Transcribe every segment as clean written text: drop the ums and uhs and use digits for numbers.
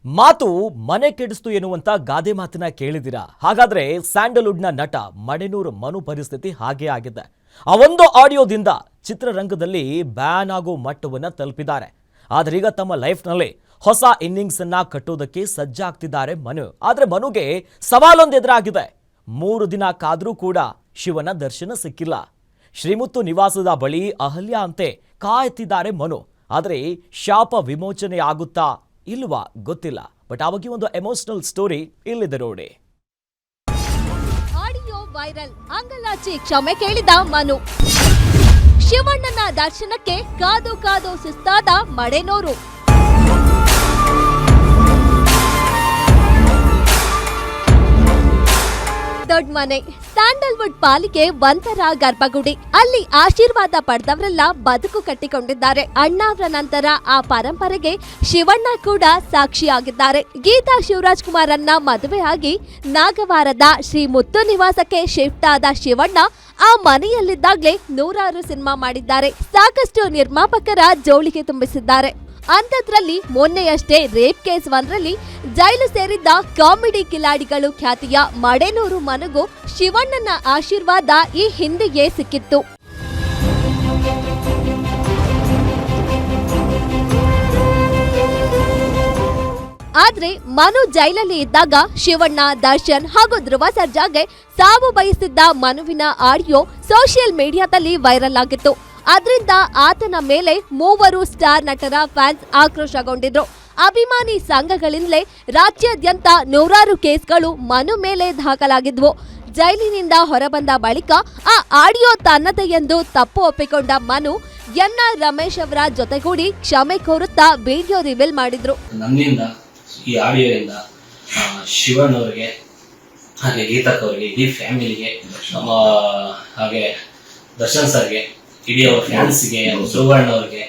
ಮಾತು ಮನೆ ಕೆಡಿಸ್ತು ಎನ್ನುವಂತ ಗಾದೆ ಮಾತನ್ನ ಕೇಳಿದಿರಾ? ಹಾಗಾದ್ರೆ ಸ್ಯಾಂಡಲ್ವುಡ್ನ ನಟ ಮಡೆನೂರ್ ಮನು ಪರಿಸ್ಥಿತಿ ಹಾಗೇ ಆಗಿದೆ. ಆ ಒಂದು ಆಡಿಯೋದಿಂದ ಚಿತ್ರರಂಗದಲ್ಲಿ ಬ್ಯಾನ್ ಆಗೋ ಮಟ್ಟವನ್ನ ತಲುಪಿದ್ದಾರೆ. ಆದ್ರೆ ಈಗ ತಮ್ಮ ಲೈಫ್ನಲ್ಲಿ ಹೊಸ ಇನ್ನಿಂಗ್ಸ್ ಅನ್ನ ಕಟ್ಟೋದಕ್ಕೆ ಸಜ್ಜಾಗ್ತಿದ್ದಾರೆ ಮನು. ಆದ್ರೆ ಮನುಗೆ ಸವಾಲೊಂದು ಎದುರಾಗಿದೆ. 3 ದಿನ ಕಾದ್ರೂ ಕೂಡ ಶಿವನ ದರ್ಶನ ಸಿಕ್ಕಿಲ್ಲ. ಶ್ರೀಮುತ್ತು ನಿವಾಸದ ಬಳಿ ಅಹಲ್ಯ ಅಂತೆ ಕಾಯ್ತಿದ್ದಾರೆ ಮನು. ಆದ್ರೆ ಶಾಪ ವಿಮೋಚನೆ ಆಗುತ್ತಾ ಇಲ್ವಾ ಗೊತ್ತಿಲ್ಲ. ಬಟ್ ಆ ಬಗ್ಗೆ ಒಂದು ಎಮೋಷನಲ್ ಸ್ಟೋರಿ ಇಲ್ಲಿದೆ ನೋಡಿ. ಆಡಿಯೋ ವೈರಲ್, ಅಂಗಲಾಚಿ ಕ್ಷಮೆ ಕೇಳಿದ ಮನು. ಶಿವಣ್ಣನ ದರ್ಶನಕ್ಕೆ ಕಾದು ಕಾದು ಸುಸ್ತಾದ ಮಡೆನೂರು. ದೊಡ್ಡ ಮನೆ, ಸ್ಯಾಂಡಲ್ವುಡ್ ಪಾಲಿಗೆ ಒಂಥರ ಗರ್ಭಗುಡಿ. ಅಲ್ಲಿ ಆಶೀರ್ವಾದ ಪಡೆದವರೆಲ್ಲ ಬದುಕು ಕಟ್ಟಿಕೊಂಡಿದ್ದಾರೆ. ಅಣ್ಣಾವ್ರ ನಂತರ ಆ ಪರಂಪರೆಗೆ ಶಿವಣ್ಣ ಕೂಡ ಸಾಕ್ಷಿಯಾಗಿದ್ದಾರೆ. ಗೀತಾ ಶಿವರಾಜ್ ಕುಮಾರನ್ನ ಮದುವೆಯಾಗಿ ನಾಗವಾರದ ಶ್ರೀ ಮುತ್ತು ನಿವಾಸಕ್ಕೆ ಶಿಫ್ಟ್ ಆದ ಶಿವಣ್ಣ ಆ ಮನೆಯಲ್ಲಿದ್ದಾಗಲೇ 100 ಸಿನಿಮಾ ಮಾಡಿದ್ದಾರೆ. ಸಾಕಷ್ಟು ನಿರ್ಮಾಪಕರ ಜೋಳಿಗೆ ತುಂಬಿಸಿದ್ದಾರೆ. ಅಂಥದ್ರಲ್ಲಿ ಮೊನ್ನೆಯಷ್ಟೇ ರೇಪ್ ಕೇಸ್ 1ರಲ್ಲಿ ಜೈಲು ಸೇರಿದ್ದ ಕಾಮಿಡಿ ಕಿಲಾಡಿಗಳು ಖ್ಯಾತಿಯ ಮಡೆನೂರು ಮನುಗೂ ಶಿವಣ್ಣನ ಆಶೀರ್ವಾದ ಈ ಹಿಂದೆಯೇ ಸಿಕ್ಕಿತ್ತು. ಆದ್ರೆ ಮನು ಜೈಲಲ್ಲಿ ಇದ್ದಾಗ ಶಿವಣ್ಣ, ದರ್ಶನ್ ಹಾಗೂ ಧ್ರುವ ಸರ್ಜಾಗೆ ಸಾವು ಬಯಸಿದ್ದ ಮನುವಿನ ಆಡಿಯೋ ಸೋಷಿಯಲ್ ಮೀಡಿಯಾದಲ್ಲಿ ವೈರಲ್ ಆಗಿತ್ತು. ಅದರಿಂದ ಆತನ ಮೇಲೆ 3 ಸ್ಟಾರ್ ನಟರ ಫ್ಯಾನ್ಸ್ ಆಕ್ರೋಶಗೊಂಡಿದ್ರು. ಅಭಿಮಾನಿ ಸಂಘಗಳಿಂದಲೇ ರಾಜ್ಯಾದ್ಯಂತ 100 ಕೇಸ್ಗಳು ಮನು ಮೇಲೆ ದಾಖಲಾಗಿದ್ವು. ಜೈಲಿನಿಂದ ಹೊರಬಂದ ಬಳಿಕ ಆ ಆಡಿಯೋ ತನ್ನದೇ ಎಂದು ತಪ್ಪು ಒಪ್ಪಿಕೊಂಡ ಮನು ಎನ್ಆರ್ ರಮೇಶ್ ಅವರ ಜೊತೆಗೂಡಿ ಕ್ಷಮೆ ಕೋರುತ್ತಾ ವಿಡಿಯೋ ರಿವೀಲ್ ಮಾಡಿದ್ರು. ನನ್ನಿಂದ ಈ ಆಡಿಯೋದಿಂದ ಶಿವಣ್ಣ ಅವರಿಗೆ, ಹಾಗೆ ಗೀತಕ್ ಅವರಿಗೆ, ಇಡೀ ಫ್ಯಾಮಿಲಿಗೆ, ಹಾಗೆ ದರ್ಶನ್ ಸರ್ಗೆ, ಇಡೀ ಅವರ ಫ್ಯಾನ್ಸ್ಗೆ, ಸುವರ್ಣ ಅವ್ರಿಗೆ,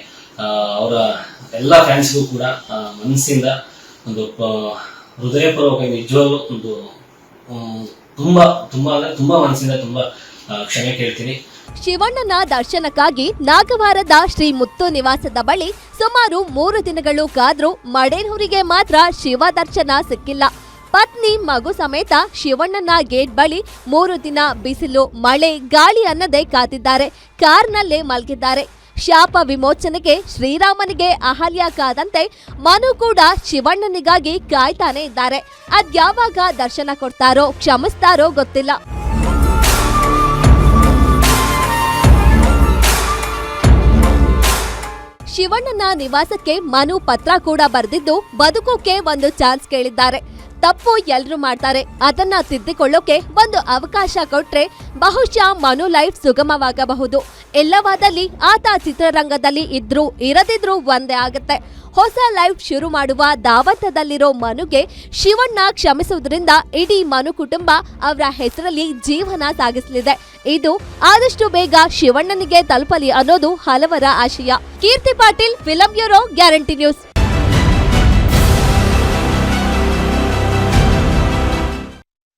ಅವರ ಎಲ್ಲ ಫ್ಯಾನ್ಸ್ಗೂ ಕೂಡ ಮನಸ್ಸಿಂದ ಒಂದು ಹೃದಯಪೂರ್ವಕ ನಿಜವಾಗ್ಲೂ ಒಂದು ತುಂಬಾ ತುಂಬಾ ಅಂದ್ರೆ ತುಂಬಾ ಮನಸ್ಸಿಂದ ತುಂಬಾ ಕ್ಷಮೆ ಕೇಳ್ತೀನಿ. ಶಿವಣ್ಣನ ದರ್ಶನಕ್ಕಾಗಿ ನಾಗವಾರದ ಶ್ರೀ ಮುತ್ತು ನಿವಾಸದ ಬಳಿ ಸುಮಾರು 3 ದಿನಗಳು ಕಾದ್ರೂ ಮಡೆನೂರಿಗೆ ಮಾತ್ರ ಶಿವ ದರ್ಶನ ಸಿಕ್ಕಿಲ್ಲ. ಪತ್ನಿ, ಮಗು ಸಮೇತ ಶಿವಣ್ಣನ ಗೇಟ್ ಬಳಿ 3 ದಿನ ಬಿಸಿಲು, ಮಳೆ, ಗಾಳಿ ಅನ್ನದೇ ಕಾದಿದ್ದಾರೆ. ಕಾರ್ನಲ್ಲೇ ಮಲಗಿದ್ದಾರೆ. ಶಾಪ ವಿಮೋಚನೆಗೆ ಶ್ರೀರಾಮನಿಗೆ ಅಹಲ್ಯ ಕಾದಂತೆ ಮನು ಕೂಡ ಶಿವಣ್ಣನಿಗಾಗಿ ಕಾಯ್ತಾನೆ ಇದ್ದಾರೆ. ಅದ್ಯಾವಾಗ ದರ್ಶನ ಕೊಡ್ತಾರೋ, ಕ್ಷಮಿಸ್ತಾರೋ ಗೊತ್ತಿಲ್ಲ. ಶಿವಣ್ಣನ ನಿವಾಸಕ್ಕೆ ಮನು ಪತ್ರ ಕೂಡ ಬರೆದಿದ್ದು ಬದುಕೋಕೆ ಒಂದು ಚಾನ್ಸ್ ಕೇಳಿದ್ದಾರೆ. ತಪ್ಪು ಎಲ್ರು ಮಾಡ್ತಾರೆ, ಅದನ್ನ ತಿದ್ದಿಕೊಳ್ಳೋಕೆ ಒಂದು ಅವಕಾಶ ಕೊಟ್ರೆ ಬಹುಶಃ ಮನು ಲೈಫ್ ಸುಗಮವಾಗಬಹುದು. ಎಲ್ಲವಾದಲ್ಲಿ ಆತ ಚಿತ್ರರಂಗದಲ್ಲಿ ಇದ್ರೂ ಇರದಿದ್ರೂ ಒಂದೇ ಆಗುತ್ತೆ. ಹೊಸ ಲೈಫ್ ಶುರು ಮಾಡುವ ದಾವತದಲ್ಲಿರೋ ಮನುಗೆ ಶಿವಣ್ಣ ಕ್ಷಮಿಸುವುದರಿಂದ ಇಡೀ ಮನು ಕುಟುಂಬ ಅವರ ಹೆಸರಲ್ಲಿ ಜೀವನ ಸಾಗಿಸಲಿದೆ. ಇದು ಆದಷ್ಟು ಬೇಗ ಶಿವಣ್ಣನಿಗೆ ತಲುಪಲಿ ಅನ್ನೋದು ಹಲವರ ಆಶಯ. Keerthi Patil, film bureau, guarantee news.